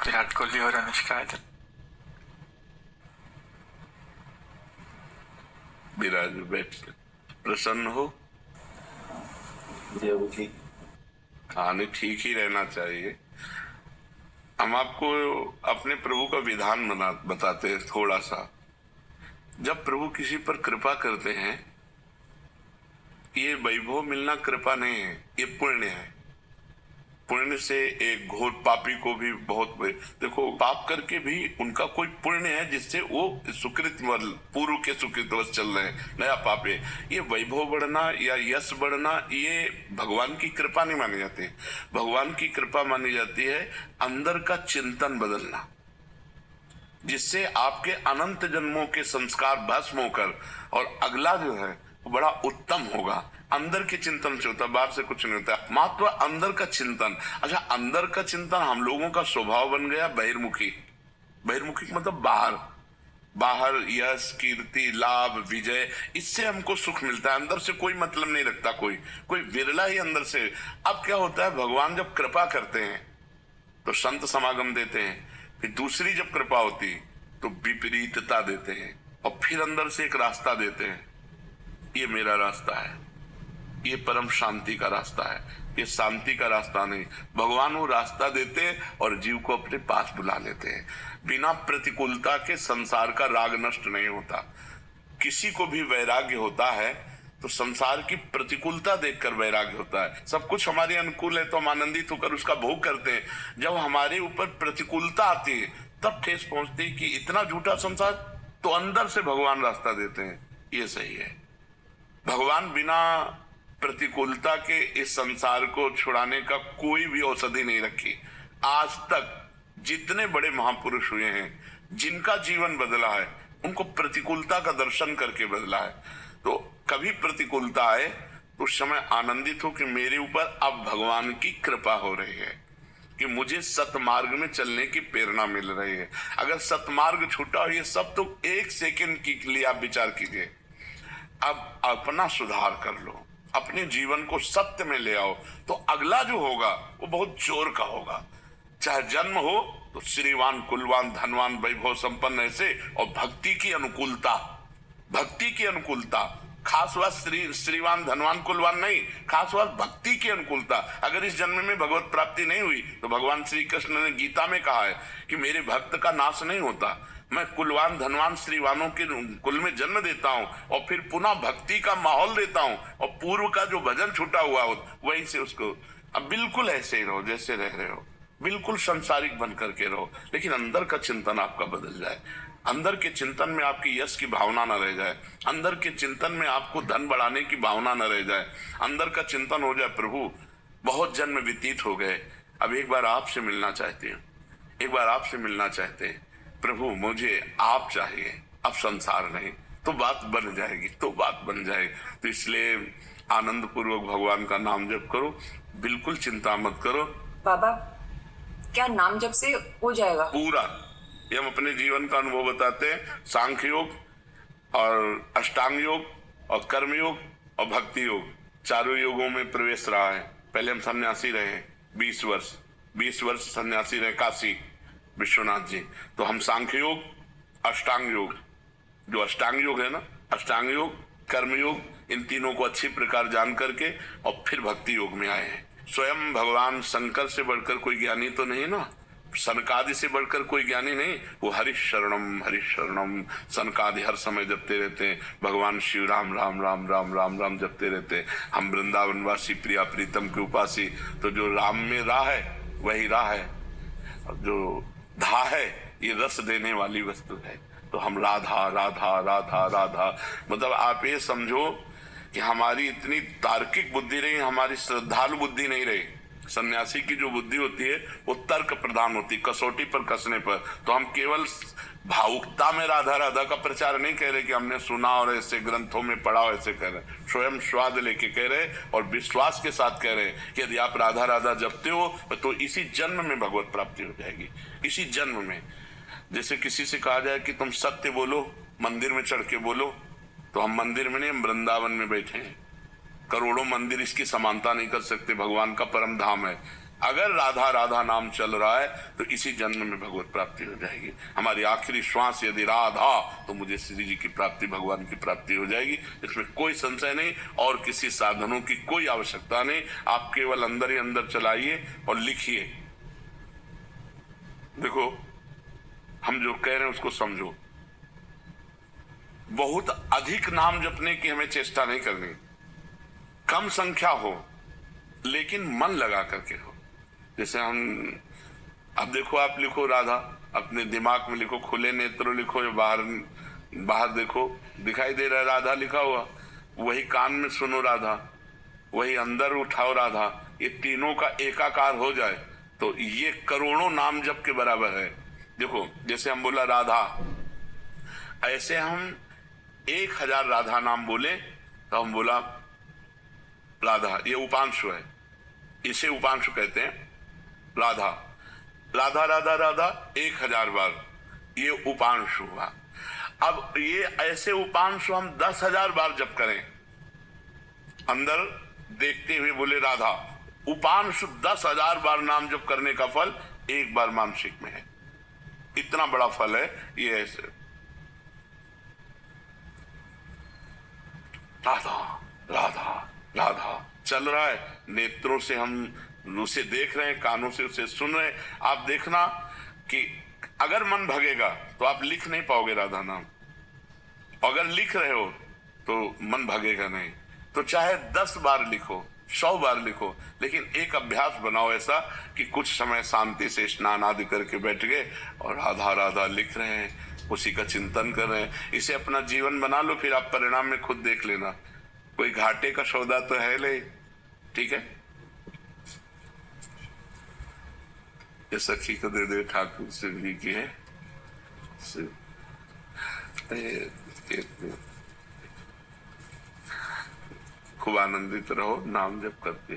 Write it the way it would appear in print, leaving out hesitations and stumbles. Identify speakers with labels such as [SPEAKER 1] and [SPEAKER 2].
[SPEAKER 1] विराट कोहली और अनुष्का।
[SPEAKER 2] विराज बैठ प्रसन्न हो। कहानी ठीक ही रहना चाहिए। हम आपको अपने प्रभु का विधान बताते हैं थोड़ा सा। जब प्रभु किसी पर कृपा करते हैं, ये वैभव मिलना कृपा नहीं है, ये पुण्य है। पुण्य से एक घोर पापी को भी बहुत देखो, पाप करके भी उनका कोई पुण्य है जिससे वो सुकृत पूर्व के सुकृतवश चल रहे हैं, नया पाप है। ये वैभव बढ़ना या यश बढ़ना ये भगवान की कृपा नहीं मानी जाती। भगवान की कृपा मानी जाती है अंदर का चिंतन बदलना, जिससे आपके अनंत जन्मों के संस्कार भस्म होकर और अगला जो है वो बड़ा उत्तम होगा। अंदर के चिंतन से होता, बाहर से कुछ नहीं होता, मात्र अंदर का चिंतन। अच्छा, अंदर का चिंतन हम लोगों का स्वभाव बन गया बहिर्मुखी। बहिर्मुखी मतलब बाहर बाहर यश, कीर्ति, लाभ, विजय, इससे हमको सुख मिलता है। अंदर से कोई मतलब नहीं रखता, कोई विरला ही अंदर से। अब क्या होता है, भगवान जब कृपा करते हैं तो संत समागम देते हैं, फिर दूसरी जब कृपा होती तो विपरीतता देते हैं, और फिर अंदर से एक रास्ता देते हैं। ये मेरा रास्ता है, ये परम शांति का रास्ता है, ये शांति का रास्ता नहीं। भगवान वो रास्ता देते हैं और जीव को अपने पास बुला लेते हैं। बिना प्रतिकूलता के संसार का राग नष्ट नहीं होता। किसी को भी वैराग्य होता है तो संसार की प्रतिकूलता देखकर वैराग्य होता है। सब कुछ हमारे अनुकूल है तो हम आनंदित होकर उसका भोग करते हैं। जब हमारे ऊपर प्रतिकूलता आती है तब ठेस पहुंचती है कि इतना झूठा संसार, तो अंदर से भगवान रास्ता देते हैं, ये सही है। भगवान बिना प्रतिकूलता के इस संसार को छुड़ाने का कोई भी औषधि नहीं रखी। आज तक जितने बड़े महापुरुष हुए हैं, जिनका जीवन बदला है, उनको प्रतिकूलता का दर्शन करके बदला है। तो कभी प्रतिकूलता आए तो उस समय आनंदित हो कि मेरे ऊपर अब भगवान की कृपा हो रही है, कि मुझे सतमार्ग में चलने की प्रेरणा मिल रही है। अगर सतमार्ग छूटा हो, ये सब तो एक सेकंड के लिए आप विचार कीजिए। अब अपना सुधार कर लो, अपने जीवन को सत्य में ले आओ, तो अगला जो होगा वो बहुत जोर का होगा। चाहे जन्म हो तो श्रीवान, कुलवान, धनवान, वैभव संपन्न ऐसे, और भक्ति की अनुकूलता, भक्ति की अनुकूलता। खास बात श्रीवान, धनवान, कुलवान नहीं, खास बात भक्ति की अनुकूलता। अगर इस जन्म में भगवत प्राप्ति नहीं हुई तो भगवान श्री कृष्ण ने गीता में कहा है कि मेरे भक्त का नाश नहीं होता, मैं कुलवान, धनवान, श्रीवानों के कुल में जन्म देता हूँ और फिर पुनः भक्ति का माहौल देता हूँ, और पूर्व का जो भजन छूटा हुआ हो वहीं से उसको। अब बिल्कुल ऐसे ही रहो जैसे रह रहे हो, बिल्कुल संसारिक बन करके रहो, लेकिन अंदर का चिंतन आपका बदल जाए। अंदर के चिंतन में आपकी यश की भावना न रह जाए, अंदर के चिंतन में आपको धन बढ़ाने की भावना न रह जाए। अंदर का चिंतन हो जाए, प्रभु बहुत जन्म व्यतीत हो गए, अब एक बार आपसे मिलना चाहते हैं, एक बार आपसे मिलना चाहते हैं प्रभु, मुझे आप चाहिए, अब संसार नहीं, तो बात बन जाएगी, तो बात बन जाएगी। तो इसलिए आनंद पूर्वक भगवान का नाम जप करो, बिल्कुल चिंता मत करो।
[SPEAKER 3] बाबा, क्या नाम जप से हो जाएगा
[SPEAKER 2] पूरा? ये हम अपने जीवन का अनुभव बताते हैं। सांख्य योग और अष्टांग योग और कर्म योग और भक्ति योग, चारों योगों में प्रवेश रहा है। पहले हम सन्यासी रहे 20 वर्ष सन्यासी रहे काशी विश्वनाथ जी। तो हम सांख्य योग, अष्टांग योग, जो अष्टांग योग है ना, अष्टांग योग, कर्म योग, इन तीनों को अच्छी प्रकार जान करके और फिर भक्ति योग में आए हैं। स्वयं भगवान शंकर से बढ़कर कोई ज्ञानी तो नहीं ना, सनकादि से बढ़कर कोई ज्ञानी नहीं। वो हरिशरणम हरिशरणम सनकादि हर समय जपते रहते हैं। भगवान शिव राम राम राम राम राम राम जपते रहते हैं। हम वृंदावनवासी प्रिया प्रीतम के उपासी, तो जो राम में राह है वही राह है, जो धा है ये रस देने वाली वस्तु है। तो हम राधा राधा राधा राधा, मतलब आप ये समझो कि हमारी इतनी तार्किक बुद्धि रही, हमारी श्रद्धालु बुद्धि नहीं रही। सन्यासी की जो बुद्धि होती है वो तर्क प्रधान होती, कसौटी पर कसने पर। तो हम केवल भावुकता में राधा राधा का प्रचार नहीं कह रहे कि हमने सुना और ऐसे ग्रंथों में पढ़ा और ऐसे कह रहे, स्वयं स्वाद लेके कह रहे और विश्वास के साथ कह रहे कि यदि आप राधा राधा जपते हो तो इसी जन्म में भगवत प्राप्ति हो जाएगी, इसी जन्म में। जैसे किसी से कहा जाए कि तुम सत्य बोलो, मंदिर में चढ़ के बोलो, तो हम मंदिर में नहीं, हम वृंदावन में बैठे हैं। करोड़ों मंदिर इसकी समानता नहीं कर सकते, भगवान का परम धाम है। अगर राधा राधा नाम चल रहा है तो इसी जन्म में भगवत प्राप्ति हो जाएगी। हमारी आखिरी श्वास यदि राधा, तो मुझे श्री जी की प्राप्ति, भगवान की प्राप्ति हो जाएगी। इसमें कोई संशय नहीं और किसी साधनों की कोई आवश्यकता नहीं। आप केवल अंदर ही अंदर चलाइए और लिखिए। देखो, हम जो कह रहे हैं उसको समझो। बहुत अधिक नाम जपने की हमें चेष्टा नहीं करनी, कम संख्या हो लेकिन मन लगा करके हो। जैसे हम, अब देखो, आप लिखो राधा, अपने दिमाग में लिखो, खुले नेत्र लिखो या बाहर बाहर देखो, दिखाई दे रहा है राधा लिखा हुआ, वही कान में सुनो राधा, वही अंदर उठाओ राधा। ये तीनों का एकाकार हो जाए तो ये करोड़ों नाम जप के बराबर है। देखो, जैसे हम बोला राधा, ऐसे हम 1000 राधा नाम बोले तो हम बोला राधा, ये उपांशु है, इसे उपांशु कहते हैं। राधा राधा राधा राधा 1000 बार, ये उपांशु हुआ। अब ये ऐसे उपांशु हम 10,000 बार जप करें, अंदर देखते हुए बोले राधा, उपांशु 10,000 बार नाम जप करने का फल एक बार मानसिक में है। इतना बड़ा फल है ये। ऐसे राधा राधा राधा चल रहा है, नेत्रों से हम उसे देख रहे हैं, कानों से उसे सुन रहे हैं। आप देखना कि अगर मन भगेगा तो आप लिख नहीं पाओगे राधा नाम, अगर लिख रहे हो तो मन भगेगा नहीं। तो चाहे 10 बार लिखो, 100 बार लिखो, लेकिन एक अभ्यास बनाओ ऐसा कि कुछ समय शांति से स्नान आदि करके बैठ गए और राधा राधा लिख रहे हैं, उसी का चिंतन कर रहे हैं। इसे अपना जीवन बना लो, फिर आप परिणाम में खुद देख लेना। कोई घाटे का सौदा तो है नहीं, ठीक है। ये सखी को दे दे ठाकुर से भी की है। खूब आनंदित रहो, नाम जप करते